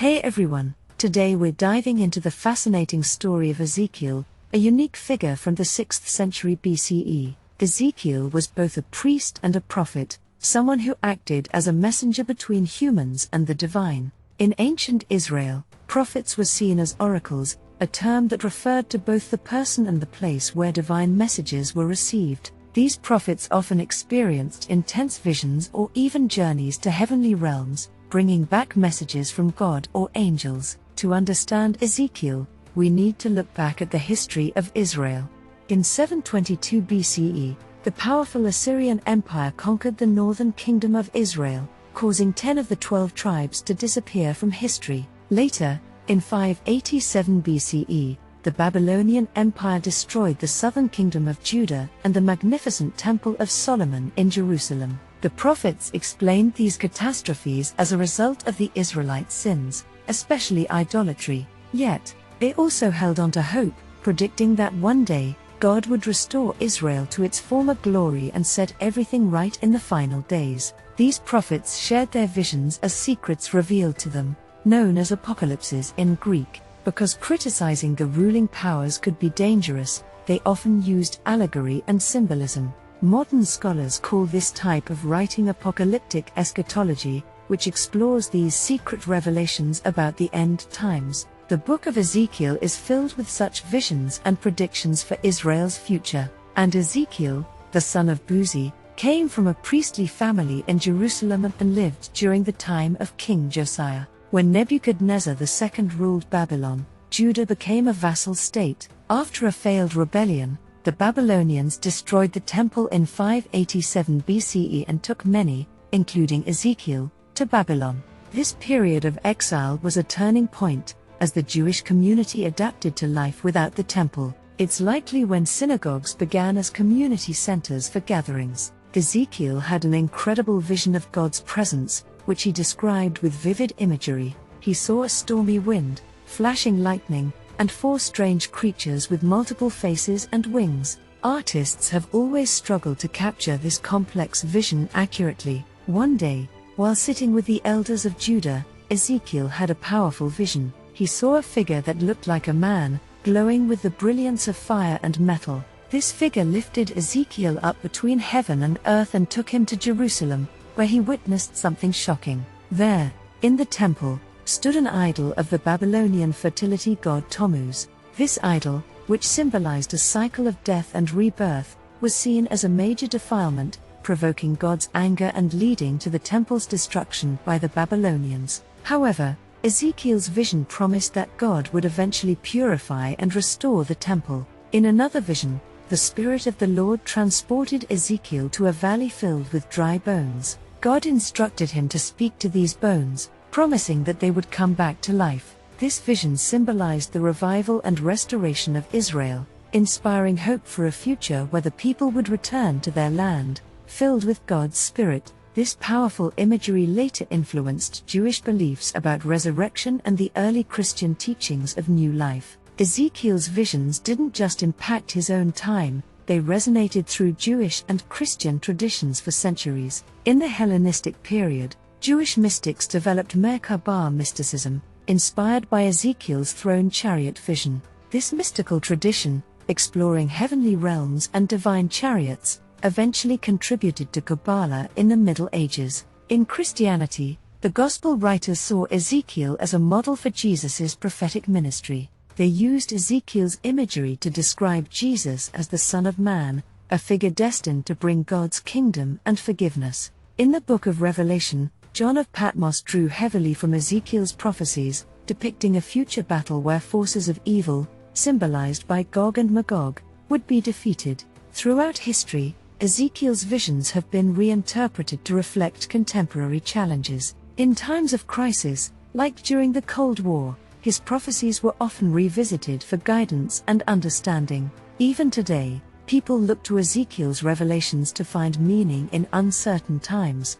Hey everyone, today we're diving into the fascinating story of Ezekiel, a unique figure from the 6th century BCE. Ezekiel was both a priest and a prophet, someone who acted as a messenger between humans and the divine. In ancient Israel, prophets were seen as oracles, a term that referred to both the person and the place where divine messages were received. These prophets often experienced intense visions or even journeys to heavenly realms, bringing back messages from God or angels. To understand Ezekiel, we need to look back at the history of Israel. In 722 BCE, the powerful Assyrian Empire conquered the northern kingdom of Israel, causing 10 of the 12 tribes to disappear from history. Later, in 587 BCE, the Babylonian Empire destroyed the southern kingdom of Judah and the magnificent Temple of Solomon in Jerusalem. The prophets explained these catastrophes as a result of the Israelites' sins, especially idolatry. Yet, they also held on to hope, predicting that one day, God would restore Israel to its former glory and set everything right in the final days. These prophets shared their visions as secrets revealed to them, known as apocalypses in Greek. Because criticizing the ruling powers could be dangerous, they often used allegory and symbolism. Modern scholars call this type of writing apocalyptic eschatology, which explores these secret revelations about the end times. The book of Ezekiel is filled with such visions and predictions for Israel's future. And Ezekiel, the son of Buzi, came from a priestly family in Jerusalem and lived during the time of King Josiah. When Nebuchadnezzar II ruled Babylon, Judah became a vassal state. After a failed rebellion, the Babylonians destroyed the temple in 587 BCE and took many, including Ezekiel, to Babylon. This period of exile was a turning point, as the Jewish community adapted to life without the temple. It's likely when synagogues began as community centers for gatherings. Ezekiel had an incredible vision of God's presence, which he described with vivid imagery. He saw a stormy wind, flashing lightning, and 4 strange creatures with multiple faces and wings. Artists have always struggled to capture this complex vision accurately. One day, while sitting with the elders of Judah, Ezekiel had a powerful vision. He saw a figure that looked like a man, glowing with the brilliance of fire and metal. This figure lifted Ezekiel up between heaven and earth and took him to Jerusalem, where he witnessed something shocking. There, in the temple, stood an idol of the Babylonian fertility god Tammuz. This idol, which symbolized a cycle of death and rebirth, was seen as a major defilement, provoking God's anger and leading to the temple's destruction by the Babylonians. However, Ezekiel's vision promised that God would eventually purify and restore the temple. In another vision, the Spirit of the Lord transported Ezekiel to a valley filled with dry bones. God instructed him to speak to these bones, promising that they would come back to life. This vision symbolized the revival and restoration of Israel, inspiring hope for a future where the people would return to their land, filled with God's Spirit. This powerful imagery later influenced Jewish beliefs about resurrection and the early Christian teachings of new life. Ezekiel's visions didn't just impact his own time, they resonated through Jewish and Christian traditions for centuries. In the Hellenistic period, Jewish mystics developed Merkabah mysticism, inspired by Ezekiel's throne chariot vision. This mystical tradition, exploring heavenly realms and divine chariots, eventually contributed to Kabbalah in the Middle Ages. In Christianity, the Gospel writers saw Ezekiel as a model for Jesus' prophetic ministry. They used Ezekiel's imagery to describe Jesus as the Son of Man, a figure destined to bring God's kingdom and forgiveness. In the book of Revelation, John of Patmos drew heavily from Ezekiel's prophecies, depicting a future battle where forces of evil, symbolized by Gog and Magog, would be defeated. Throughout history, Ezekiel's visions have been reinterpreted to reflect contemporary challenges. In times of crisis, like during the Cold War, his prophecies were often revisited for guidance and understanding. Even today, people look to Ezekiel's revelations to find meaning in uncertain times.